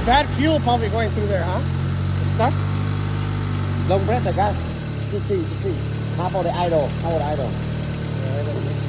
bad fuel probably going through there, huh? It's stuck? Don't press the gas. To see. Half of the idle. So I don't know.